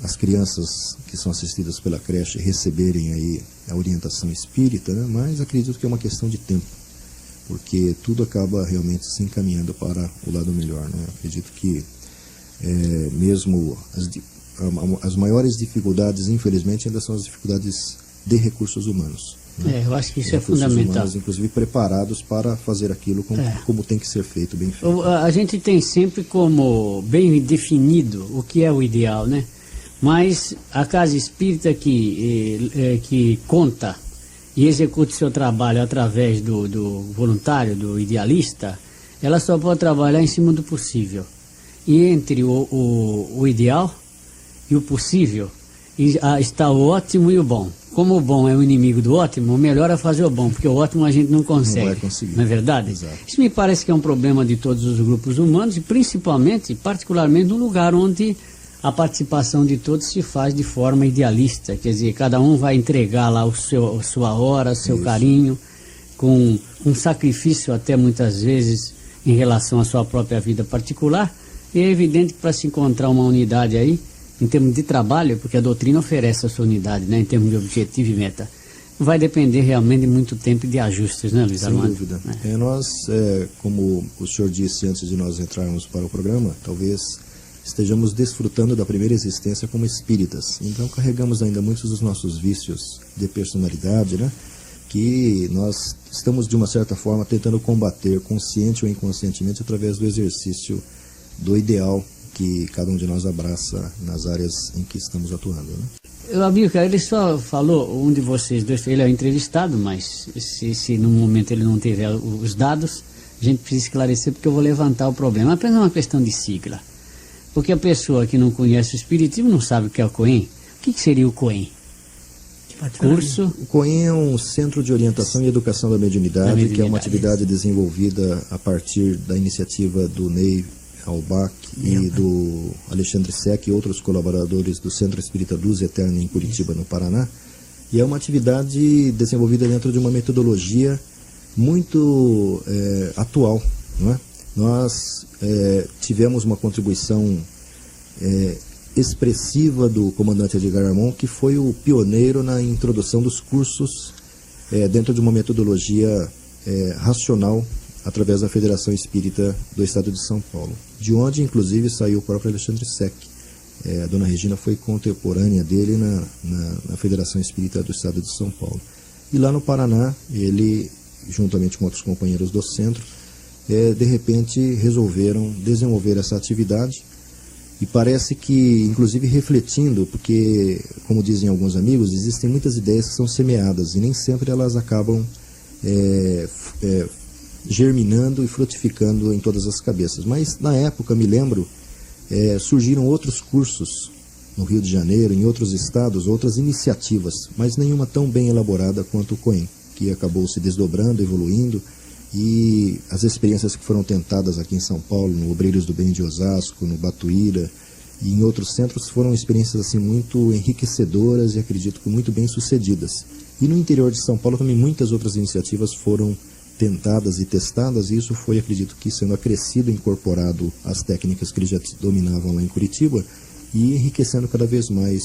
Speaker 3: as crianças que são assistidas pela creche receberem aí a orientação espírita, né? Mas acredito que é uma questão de tempo, porque tudo acaba realmente se encaminhando para o lado melhor, né? Acredito que mesmo as maiores dificuldades, infelizmente, ainda são as dificuldades de recursos humanos, né?
Speaker 1: Eu acho que isso é fundamental.
Speaker 3: Humanos, inclusive preparados para fazer aquilo como tem que ser feito, bem feito.
Speaker 1: A gente tem sempre como bem definido o que é o ideal, né? Mas a casa espírita que conta e executa o seu trabalho através do voluntário, do idealista, ela só pode trabalhar em cima do possível. E entre o ideal e o possível está o ótimo e o bom. Como o bom é o inimigo do ótimo, o melhor é fazer o bom, porque o ótimo a gente não consegue.
Speaker 3: Não vai conseguir.
Speaker 1: Não é verdade?
Speaker 3: Exato.
Speaker 1: Isso me parece que é um problema de todos os grupos humanos e particularmente no lugar onde a participação de todos se faz de forma idealista. Quer dizer, cada um vai entregar lá a sua hora, o seu carinho, com um sacrifício até muitas vezes em relação à sua própria vida particular. E é evidente que para se encontrar uma unidade aí, em termos de trabalho, porque a doutrina oferece a sua unidade, né, em termos de objetivo e meta, vai depender realmente de muito tempo e de ajustes, né, Luiz Armando?
Speaker 3: Sem dúvida. Nós, como o senhor disse antes de nós entrarmos para o programa, talvez estejamos desfrutando da primeira existência como espíritas. Então carregamos ainda muitos dos nossos vícios de personalidade, né, que nós estamos de uma certa forma tentando combater consciente ou inconscientemente através do exercício do ideal que cada um de nós abraça nas áreas em que estamos atuando, né?
Speaker 1: Amilcar, ele só falou, um de vocês dois, ele é o entrevistado, mas se no momento ele não tiver os dados, a gente precisa esclarecer, porque eu vou levantar o problema. Apenas uma questão de sigla. Porque a pessoa que não conhece o Espiritismo não sabe o que é o COEM. O que seria o COEM? Curso?
Speaker 3: O COEM é um Centro de Orientação e Educação da Mediunidade, que é uma atividade desenvolvida a partir da iniciativa do Ney Albach e do Alexandre Sec e outros colaboradores do Centro Espírita Luz Eterna em Curitiba, no Paraná. E é uma atividade desenvolvida dentro de uma metodologia muito atual, não é? Nós tivemos uma contribuição expressiva do comandante Edgar Armon, que foi o pioneiro na introdução dos cursos dentro de uma metodologia racional através da Federação Espírita do Estado de São Paulo, de onde inclusive saiu o próprio Alexandre Sec. A dona Regina foi contemporânea dele na Federação Espírita do Estado de São Paulo. E lá no Paraná, ele, juntamente com outros companheiros do centro, de repente resolveram desenvolver essa atividade. E parece que, inclusive refletindo, porque, como dizem alguns amigos, existem muitas ideias que são semeadas e nem sempre elas acabam germinando e frutificando em todas as cabeças. Mas, na época, me lembro, surgiram outros cursos no Rio de Janeiro, em outros estados, outras iniciativas, mas nenhuma tão bem elaborada quanto o COEM, que acabou se desdobrando, evoluindo, e as experiências que foram tentadas aqui em São Paulo, no Obreiros do Bem de Osasco, no Batuíra e em outros centros, foram experiências assim muito enriquecedoras e acredito que muito bem sucedidas. E no interior de São Paulo também muitas outras iniciativas foram tentadas e testadas, e isso foi, acredito que, sendo acrescido, incorporado às técnicas que eles já dominavam lá em Curitiba, e enriquecendo cada vez mais.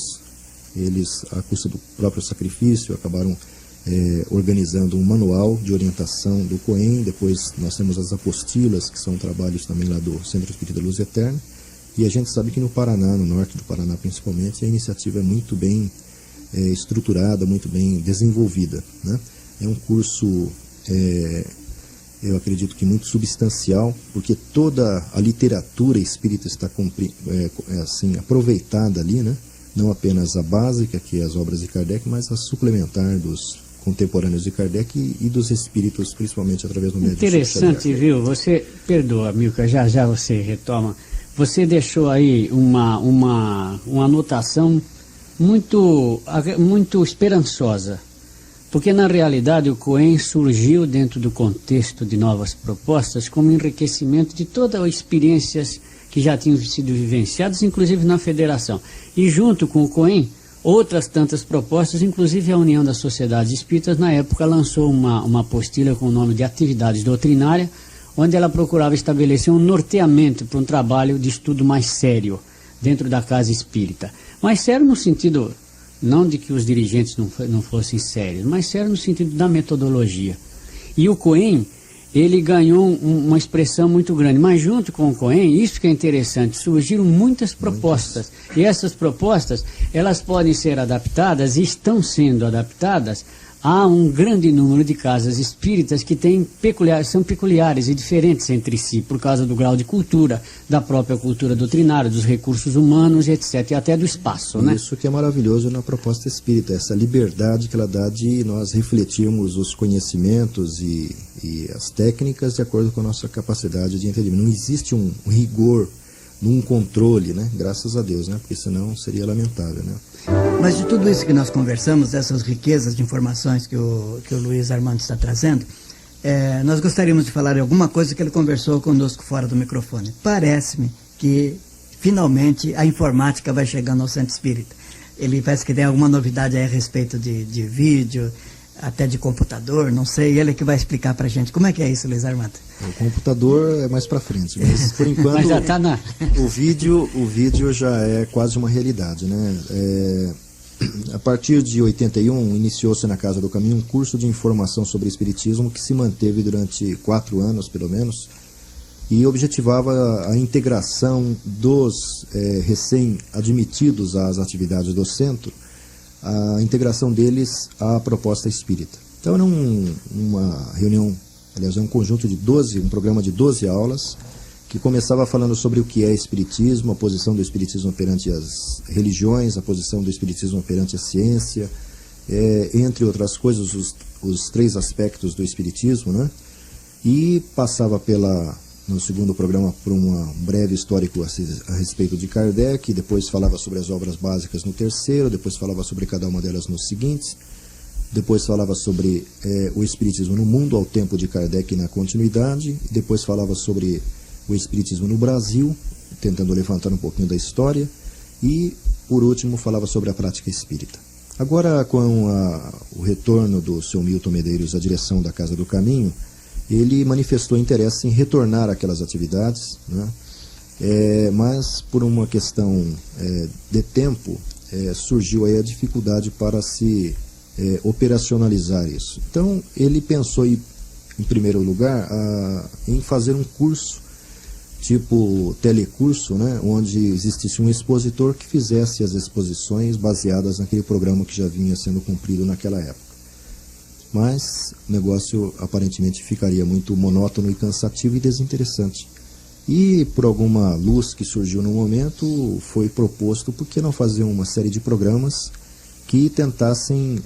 Speaker 3: Eles, à custa do próprio sacrifício, acabaram organizando um manual de orientação do COEM. Depois nós temos as apostilas, que são trabalhos também lá do Centro Espírita Luz Eterna, e a gente sabe que no Paraná, no norte do Paraná principalmente, a iniciativa é muito bem estruturada, muito bem desenvolvida, né? É um curso, eu acredito que muito substancial, porque toda a literatura espírita está assim, aproveitada ali, né? Não apenas a básica, que é as obras de Kardec, mas a suplementar dos contemporâneos de Kardec e dos espíritos, principalmente através do médium.
Speaker 1: Interessante, viu? Você, perdoa, Milka, já você retoma, você deixou aí uma anotação muito esperançosa, porque na realidade o COEN surgiu dentro do contexto de novas propostas como enriquecimento de todas as experiências que já tinham sido vivenciadas, inclusive na federação. E junto com o COEN, outras tantas propostas, inclusive a União das Sociedades Espíritas, na época lançou uma apostila com o nome de Atividades Doutrinárias, onde ela procurava estabelecer um norteamento para um trabalho de estudo mais sério dentro da casa espírita. Mais sério no sentido, não de que os dirigentes não fossem sérios, mas sério no sentido da metodologia. E o COEN, ele ganhou uma expressão muito grande, mas junto com o COEN, isso que é interessante, surgiram muitas propostas. E essas propostas, elas podem ser adaptadas e estão sendo adaptadas a um grande número de casas espíritas que são peculiares e diferentes entre si, por causa do grau de cultura, da própria cultura doutrinária, dos recursos humanos, etc., e até do espaço. Né?
Speaker 3: Isso que é maravilhoso na proposta espírita, essa liberdade que ela dá de nós refletirmos os conhecimentos e as técnicas de acordo com a nossa capacidade de entendimento. Não existe um rigor, um controle, né? Graças a Deus, né? Porque senão seria lamentável, né?
Speaker 2: Mas de tudo isso que nós conversamos, dessas riquezas de informações que o Luiz Armando está trazendo, nós gostaríamos de falar de alguma coisa que ele conversou conosco fora do microfone. Parece-me que, finalmente, a informática vai chegando ao Centro Espírita. Ele parece que tem alguma novidade aí a respeito de vídeo, até de computador, não sei, ele que vai explicar para a gente. Como é que é isso, Luiz Armando?
Speaker 3: O computador é mais para frente, mas por enquanto
Speaker 1: mas já tá
Speaker 3: o vídeo já é quase uma realidade, né? A partir de 81, iniciou-se na Casa do Caminho um curso de informação sobre espiritismo que se manteve durante 4 anos, pelo menos, e objetivava a integração dos recém-admitidos às atividades do centro, a integração deles à proposta espírita. Então era uma reunião, aliás, um conjunto de um programa de 12 aulas, que começava falando sobre o que é espiritismo, a posição do espiritismo perante as religiões, a posição do espiritismo perante a ciência, entre outras coisas, os 3 aspectos do espiritismo, né? E passava no segundo programa por um breve histórico a respeito de Kardec, depois falava sobre as obras básicas no terceiro, depois falava sobre cada uma delas nos seguintes, depois falava sobre o espiritismo no mundo ao tempo de Kardec na continuidade, e depois falava sobre o espiritismo no Brasil, tentando levantar um pouquinho da história, e por último falava sobre a prática espírita. Agora, com o retorno do seu Milton Medeiros à direção da Casa do Caminho, ele manifestou interesse em retornar àquelas atividades, né? Mas por uma questão de tempo, surgiu aí a dificuldade para se operacionalizar isso. Então ele pensou em primeiro lugar em fazer um curso, tipo telecurso, né? Onde existisse um expositor que fizesse as exposições baseadas naquele programa que já vinha sendo cumprido naquela época. Mas o negócio aparentemente ficaria muito monótono e cansativo e desinteressante. E por alguma luz que surgiu no momento, foi proposto por que não fazer uma série de programas que tentassem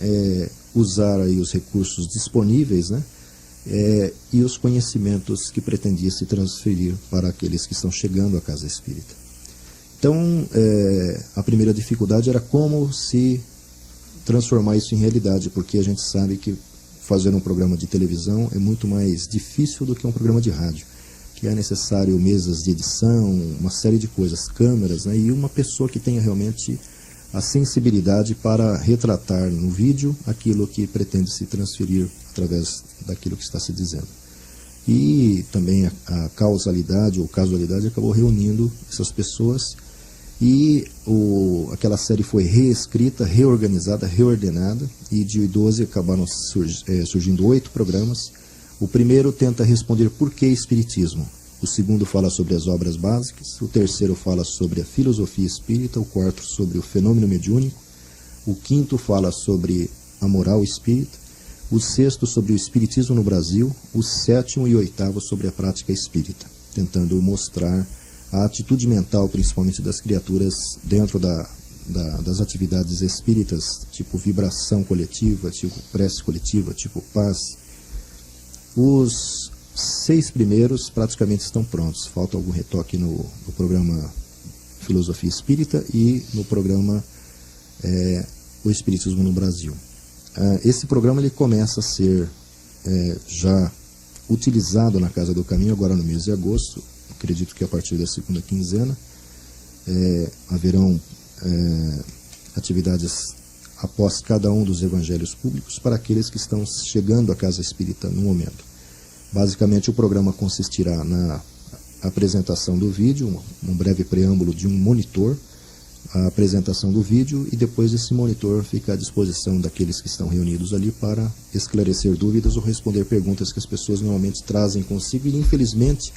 Speaker 3: usar aí os recursos disponíveis, né? E os conhecimentos que pretendia se transferir para aqueles que estão chegando à Casa Espírita. Então, a primeira dificuldade era como se transformar isso em realidade, porque a gente sabe que fazer um programa de televisão é muito mais difícil do que um programa de rádio, que é necessário mesas de edição, uma série de coisas, câmeras, né, e uma pessoa que tenha realmente a sensibilidade para retratar no vídeo aquilo que pretende se transferir através daquilo que está se dizendo. E também a causalidade ou casualidade acabou reunindo essas pessoas, e aquela série foi reescrita, reorganizada, reordenada, e de 12 acabaram surgindo 8 programas. O primeiro tenta responder por que espiritismo, o segundo fala sobre as obras básicas, o terceiro fala sobre a filosofia espírita, o quarto sobre o fenômeno mediúnico, o quinto fala sobre a moral espírita, o sexto sobre o espiritismo no Brasil, o sétimo e oitavo sobre a prática espírita, tentando mostrar a atitude mental, principalmente das criaturas, dentro das atividades espíritas, tipo vibração coletiva, tipo prece coletiva, tipo paz. Os 6 primeiros praticamente estão prontos. Falta algum retoque no programa Filosofia Espírita e no programa O Espiritismo no Brasil. Esse programa ele começa a ser já utilizado na Casa do Caminho agora no mês de agosto. Acredito que a partir da segunda quinzena haverão atividades após cada um dos evangelhos públicos para aqueles que estão chegando à Casa Espírita no momento. Basicamente o programa consistirá na apresentação do vídeo, um breve preâmbulo de um monitor, a apresentação do vídeo, e depois esse monitor fica à disposição daqueles que estão reunidos ali para esclarecer dúvidas ou responder perguntas que as pessoas normalmente trazem consigo e, infelizmente,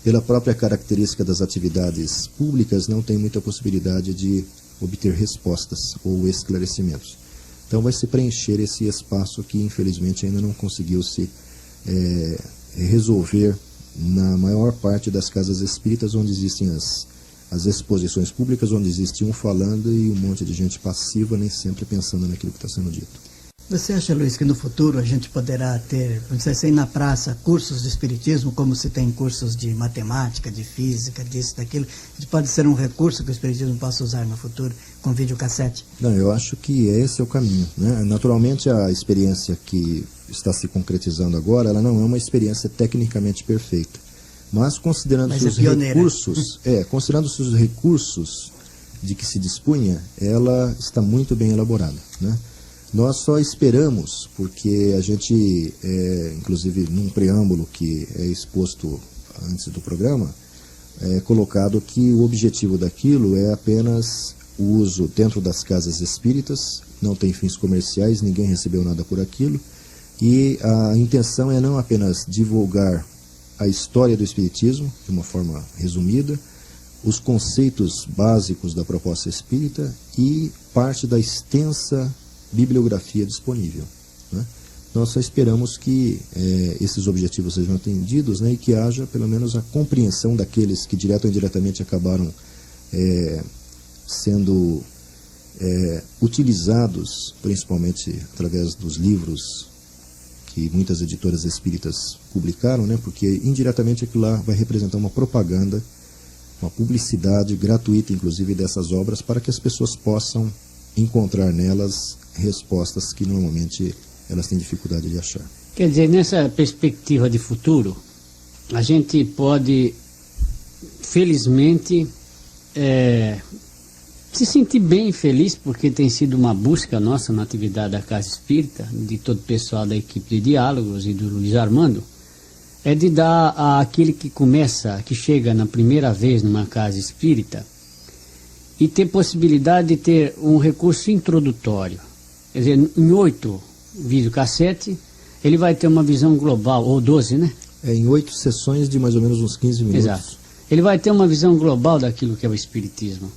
Speaker 3: pela própria característica das atividades públicas, não tem muita possibilidade de obter respostas ou esclarecimentos. Então vai se preencher esse espaço que, infelizmente, ainda não conseguiu se resolver na maior parte das casas espíritas, onde existem as exposições públicas, onde existe um falando e um monte de gente passiva, nem sempre pensando naquilo que está sendo dito.
Speaker 2: Você acha, Luiz, que no futuro a gente poderá ter, vamos dizer assim, na praça, cursos de espiritismo, como se tem cursos de matemática, de física, disso, daquilo? Pode ser um recurso que o espiritismo possa usar no futuro com videocassete?
Speaker 3: Não, eu acho que esse é o caminho, né? Naturalmente, a experiência que está se concretizando agora, ela não é uma experiência tecnicamente perfeita. Mas considerando-se os recursos, considerando-se os recursos de que se dispunha, ela está muito bem elaborada, né? Nós só esperamos, porque a gente, inclusive num preâmbulo que é exposto antes do programa, é colocado que o objetivo daquilo é apenas o uso dentro das casas espíritas, não tem fins comerciais, ninguém recebeu nada por aquilo, e a intenção é não apenas divulgar a história do espiritismo, de uma forma resumida, os conceitos básicos da proposta espírita e parte da extensa bibliografia disponível, né? Nós só esperamos que esses objetivos sejam atendidos, né, e que haja pelo menos a compreensão daqueles que direto ou indiretamente acabaram sendo utilizados, principalmente através dos livros que muitas editoras espíritas publicaram, né, porque indiretamente aquilo lá vai representar uma propaganda, uma publicidade gratuita, inclusive, dessas obras, para que as pessoas possam encontrar nelas respostas que normalmente elas têm dificuldade de achar.
Speaker 1: Quer dizer, nessa perspectiva de futuro, a gente pode, felizmente, se sentir bem feliz, porque tem sido uma busca nossa na atividade da Casa Espírita, de todo o pessoal da equipe de diálogos e do Luiz Armando, é de dar àquele que chega na primeira vez numa Casa Espírita, e ter possibilidade de ter um recurso introdutório. Quer dizer, em 8 videocassete, ele vai ter uma visão global, ou 12, né?
Speaker 3: Em 8 sessões de mais ou menos uns 15 minutos.
Speaker 1: Exato. Ele vai ter uma visão global daquilo que é o Espiritismo.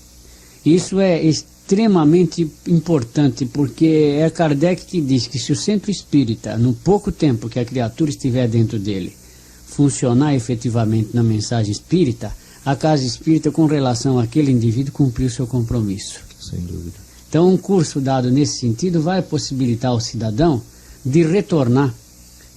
Speaker 1: Isso é extremamente importante, porque é Kardec que diz que se o centro espírita, no pouco tempo que a criatura estiver dentro dele, funcionar efetivamente na mensagem espírita, a Casa Espírita, com relação àquele indivíduo, cumpriu seu compromisso.
Speaker 3: Sem dúvida.
Speaker 1: Então, um curso dado nesse sentido vai possibilitar ao cidadão de retornar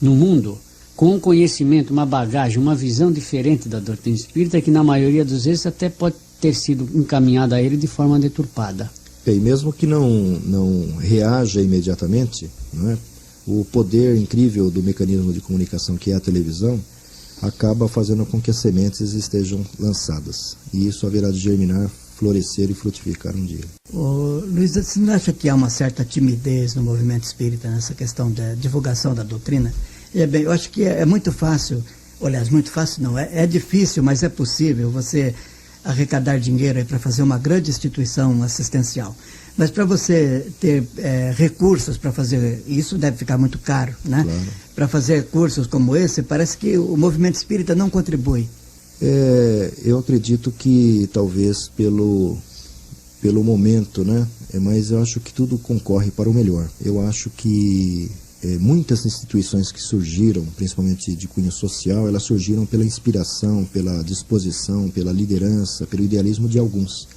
Speaker 1: no mundo com um conhecimento, uma bagagem, uma visão diferente da doutrina espírita, que na maioria das vezes até pode ter sido encaminhada a ele de forma deturpada.
Speaker 3: E mesmo que não reaja imediatamente, não é? O poder incrível do mecanismo de comunicação que é a televisão acaba fazendo com que as sementes estejam lançadas. E isso haverá de germinar, florescer e frutificar um dia.
Speaker 2: Luiz, você não acha que há uma certa timidez no movimento espírita nessa questão da divulgação da doutrina? Bem, eu acho que é muito fácil, aliás, muito fácil não, é difícil, mas é possível você arrecadar dinheiro para fazer uma grande instituição assistencial. Mas para você ter recursos para fazer isso, deve ficar muito caro, né? Claro. Para fazer cursos como esse, parece que o movimento espírita não contribui.
Speaker 3: Eu acredito que talvez pelo momento, né? Mas eu acho que tudo concorre para o melhor. Eu acho que muitas instituições que surgiram, principalmente de cunho social, elas surgiram pela inspiração, pela disposição, pela liderança, pelo idealismo de alguns.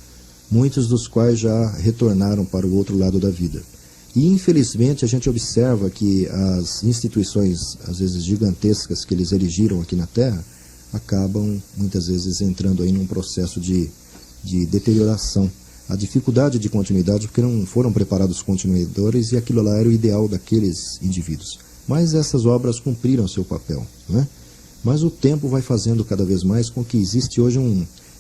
Speaker 3: Muitos dos quais já retornaram para o outro lado da vida. E, infelizmente, a gente observa que as instituições, às vezes gigantescas, que eles erigiram aqui na Terra, acabam, muitas vezes, entrando aí num processo de deterioração. A dificuldade de continuidade, porque não foram preparados continuadores e aquilo lá era o ideal daqueles indivíduos. Mas essas obras cumpriram seu papel, né? Mas o tempo vai fazendo cada vez mais com que existe hoje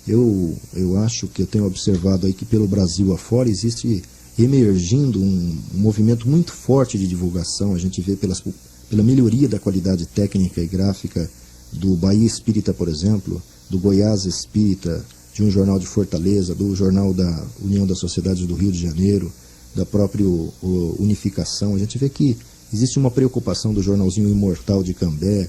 Speaker 3: eu acho que eu tenho observado aí que pelo Brasil afora existe emergindo um movimento muito forte de divulgação. A gente vê pela melhoria da qualidade técnica e gráfica do Bahia Espírita, por exemplo, do Goiás Espírita, de um jornal de Fortaleza, do jornal da União das Sociedades do Rio de Janeiro, da própria Unificação. A gente vê que existe uma preocupação do jornalzinho Imortal de Cambé,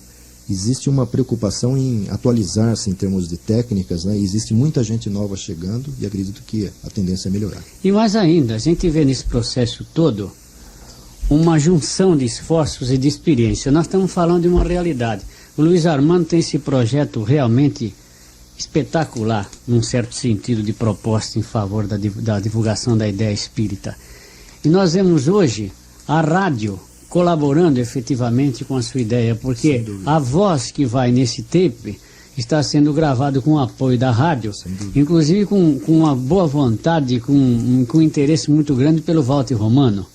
Speaker 3: existe uma preocupação em atualizar-se em termos de técnicas, né? Existe muita gente nova chegando e acredito que a tendência é melhorar.
Speaker 1: E mais ainda, a gente vê nesse processo todo uma junção de esforços e de experiência. Nós estamos falando de uma realidade. O Luiz Armando tem esse projeto realmente espetacular, num certo sentido de proposta em favor da divulgação da ideia espírita. E nós vemos hoje a rádio colaborando efetivamente com a sua ideia, porque a voz que vai nesse tape está sendo gravado com o apoio da rádio, inclusive com uma boa vontade, com um interesse muito grande pelo Walter Romano,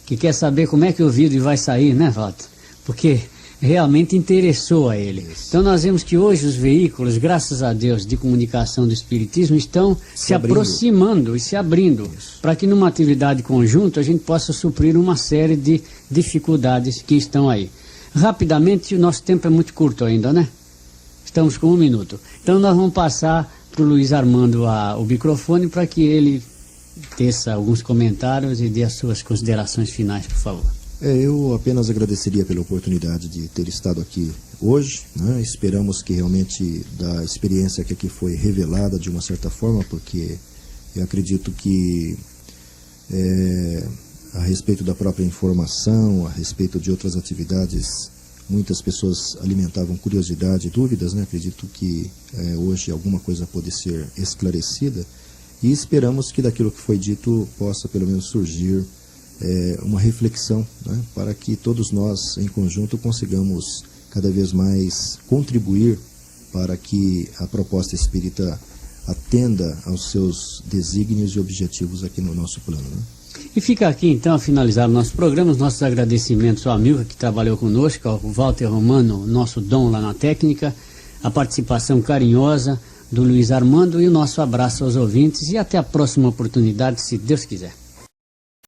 Speaker 1: que quer saber como é que o vídeo vai sair, né, Walter? Porque realmente interessou a ele. Então nós vemos que hoje os veículos, graças a Deus, de comunicação do Espiritismo estão se aproximando e se abrindo, para que numa atividade conjunta a gente possa suprir uma série de dificuldades que estão aí. Rapidamente, o nosso tempo é muito curto ainda, né? Estamos com 1 minuto. Então nós vamos passar para o Luiz Armando o microfone para que ele teça alguns comentários e dê as suas considerações finais, por favor.
Speaker 3: Eu apenas agradeceria pela oportunidade de ter estado aqui hoje, né? Esperamos que realmente da experiência que aqui foi revelada de uma certa forma, porque eu acredito que a respeito da própria informação, a respeito de outras atividades, muitas pessoas alimentavam curiosidade e dúvidas, né? Acredito que hoje alguma coisa pode ser esclarecida e esperamos que daquilo que foi dito possa pelo menos surgir uma reflexão, né, para que todos nós, em conjunto, consigamos cada vez mais contribuir para que a proposta espírita atenda aos seus desígnios e objetivos aqui no nosso plano, né?
Speaker 1: E fica aqui, então, a finalizar o nosso programa, os nossos agradecimentos ao Amilcar, que trabalhou conosco, ao Walter Romano, nosso dom lá na técnica, a participação carinhosa do Luiz Armando e o nosso abraço aos ouvintes e até a próxima oportunidade, se Deus quiser.